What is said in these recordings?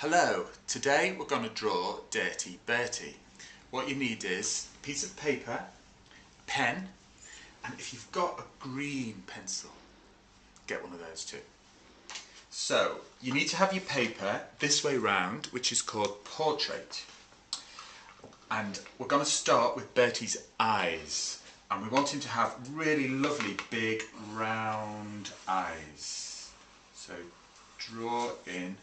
Hello, today we're going to draw Dirty Bertie. What you need is a piece of paper, a pen, and if you've got a green pencil, get one of those too. So you need to have your paper this way round, which is called portrait. And we're going to start with Bertie's eyes. And we want him to have really lovely big round eyes. So draw in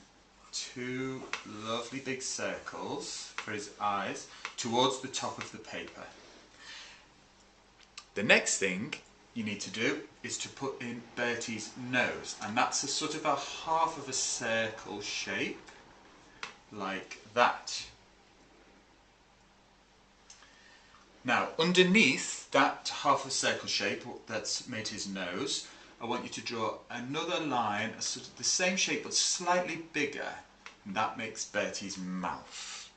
two lovely big circles for his eyes towards the top of the paper. The next thing you need to do is to put in Bertie's nose, and that's a sort of a half of a circle shape like that. Now underneath that half a circle shape that's made his nose, I want you to draw another line, a sort of the same shape but slightly bigger, and that makes Bertie's mouth.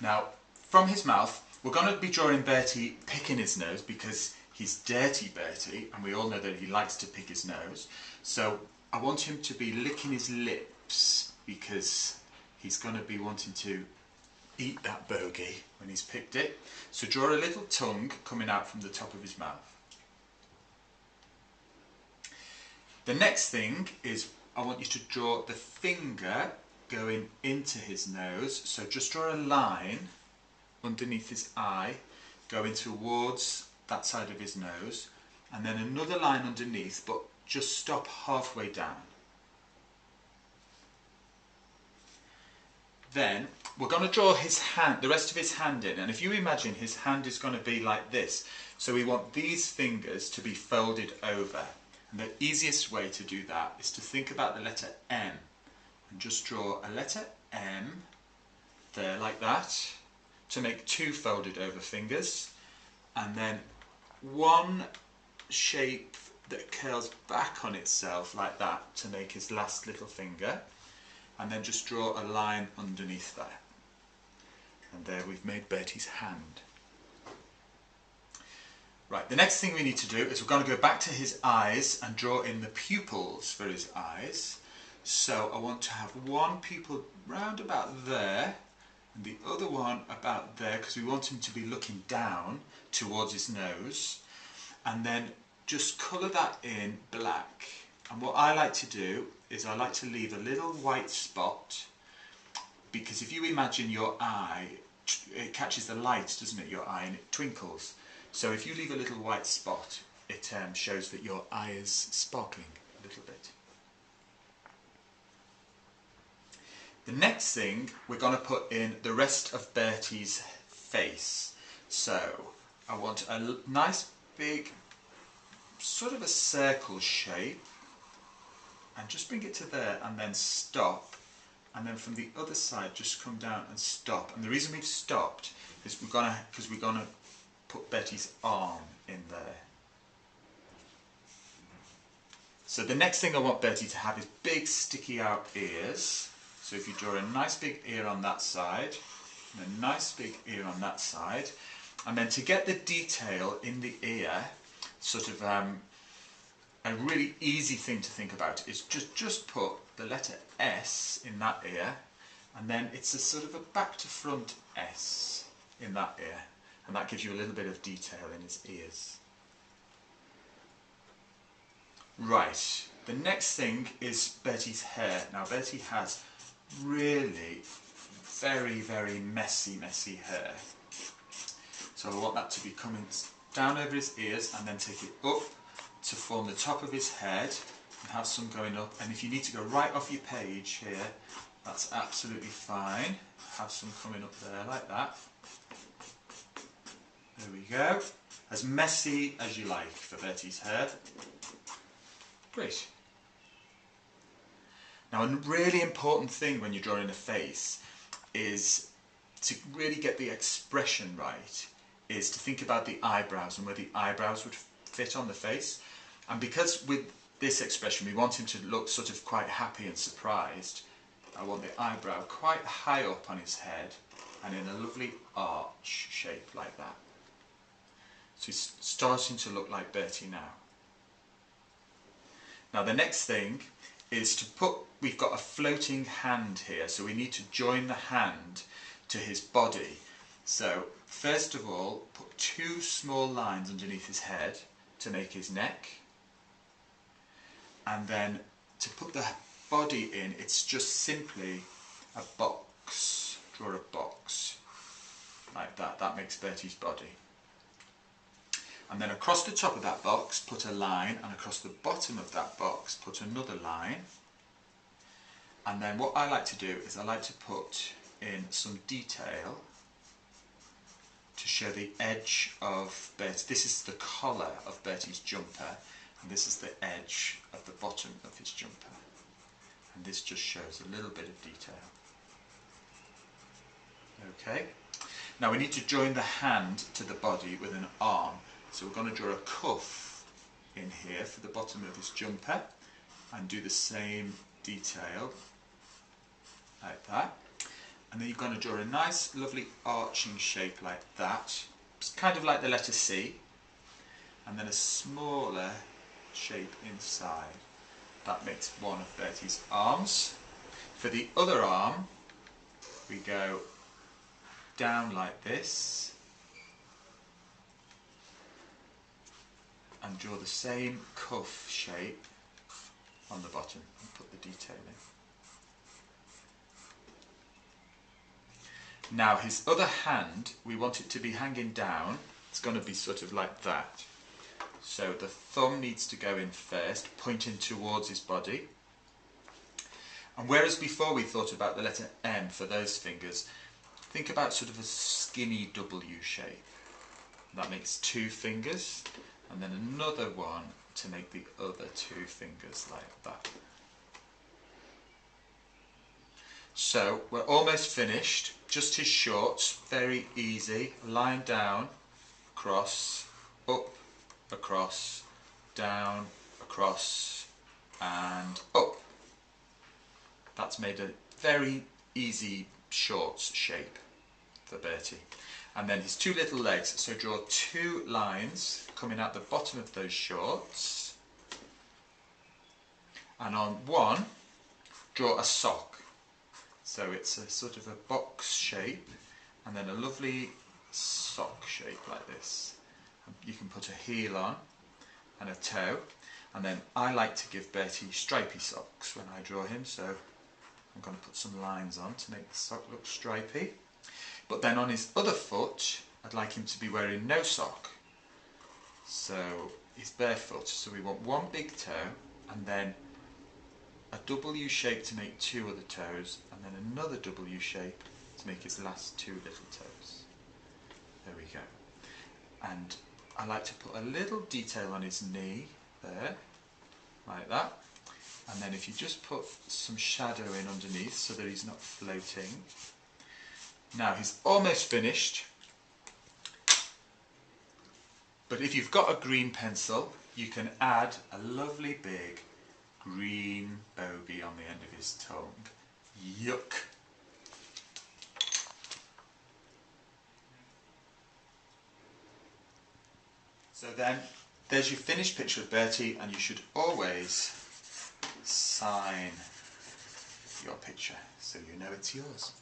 Now from his mouth we're going to be drawing Bertie picking his nose because he's Dirty Bertie and we all know that he likes to pick his nose. So I want him to be licking his lips because he's going to be wanting to eat that bogey when he's picked it. So draw a little tongue coming out from the top of his mouth. The next thing is I want you to draw the finger going into his nose. So just draw a line underneath his eye going towards that side of his nose, and then another line underneath, but just stop halfway down. Then we're going to draw his hand, the rest of his hand in, and if you imagine his hand is going to be like this, so we want these fingers to be folded over, and the easiest way to do that is to think about the letter M and just draw a letter M there like that to make two folded over fingers, and then one shape that curls back on itself like that to make his last little finger, and then just draw a line underneath there. And there we've made Bertie's hand. Right, the next thing we need to do is we're going to go back to his eyes and draw in the pupils for his eyes. So I want to have one pupil round about there and the other one about there because we want him to be looking down towards his nose, and then just colour that in black. And what I like to do is I like to leave a little white spot, because if you imagine your eye, it catches the light, doesn't it, your eye, and it twinkles. So if you leave a little white spot, it shows that your eye is sparkling a little bit. The next thing, we're going to put in the rest of Bertie's face. So I want a nice big, sort of a circle shape, and just bring it to there and then stop, and then from the other side just come down and stop. And the reason we've stopped is because we're gonna put Bertie's arm in there. So the next thing I want Bertie to have is big sticky out ears. So if you draw a nice big ear on that side and a nice big ear on that side, and then to get the detail in the ear, sort of a really easy thing to think about is just put the letter S in that ear, and then it's a sort of a back to front S in that ear, and that gives you a little bit of detail in his ears. Right, the next thing is Bertie's hair. Now Bertie has really very messy hair, so I want that to be coming down over his ears and then take it up to form the top of his head and have some going up. And if you need to go right off your page here, that's absolutely fine. Have some coming up there like that. There we go. As messy as you like for Bertie's hair. Great. Now a really important thing when you're drawing a face is to really get the expression right, is to think about the eyebrows and where the eyebrows would fit on the face. And because with this expression we want him to look sort of quite happy and surprised, I want the eyebrow quite high up on his head and in a lovely arch shape like that. So he's starting to look like Bertie now. Now the next thing is to put, we've got a floating hand here, so we need to join the hand to his body. So first of all, put 2 small lines underneath his head to make his neck, and then to put the body in, it's just simply a box. Draw a box like that. That makes Bertie's body. And then across the top of that box put a line, and across the bottom of that box put another line. And then what I like to do is I like to put in some detail to show the edge of Bertie. This is the collar of Bertie's jumper, and this is the edge of the bottom of his jumper. And this just shows a little bit of detail. Okay, now we need to join the hand to the body with an arm. So we're going to draw a cuff in here for the bottom of his jumper and do the same detail like that. And then you're going to draw a nice lovely arching shape like that. It's kind of like the letter C. And then a smaller shape inside. That makes one of Bertie's arms. For the other arm, we go down like this and draw the same cuff shape on the bottom and put the detail in. Now his other hand, we want it to be hanging down. It's going to be sort of like that. So the thumb needs to go in first, pointing towards his body. And whereas before we thought about the letter M for those fingers, think about sort of a skinny W shape. That makes 2 fingers, and then another one to make the other 2 fingers like that. So we're almost finished. Just his shorts, very easy. Line down, across, up, across, down, across, and up. That's made a very easy shorts shape for Bertie. And then his 2 little legs, so draw 2 lines coming out the bottom of those shorts, and on one draw a sock. So it's a sort of a box shape and then a lovely sock shape like this. You can put a heel on and a toe, and then I like to give Bertie stripy socks when I draw him, so I'm going to put some lines on to make the sock look stripy. But then on his other foot, I'd like him to be wearing no sock. So he's barefoot, so we want 1 big toe and then a W shape to make 2 other toes, and then another W shape to make his last 2 little toes. There we go. And I like to put a little detail on his knee there, like that. And then if you just put some shadow in underneath so that he's not floating. Now he's almost finished, but if you've got a green pencil, you can add a lovely big green bogey on the end of his tongue. Yuck! So then, there's your finished picture of Bertie, and you should always sign your picture so you know it's yours.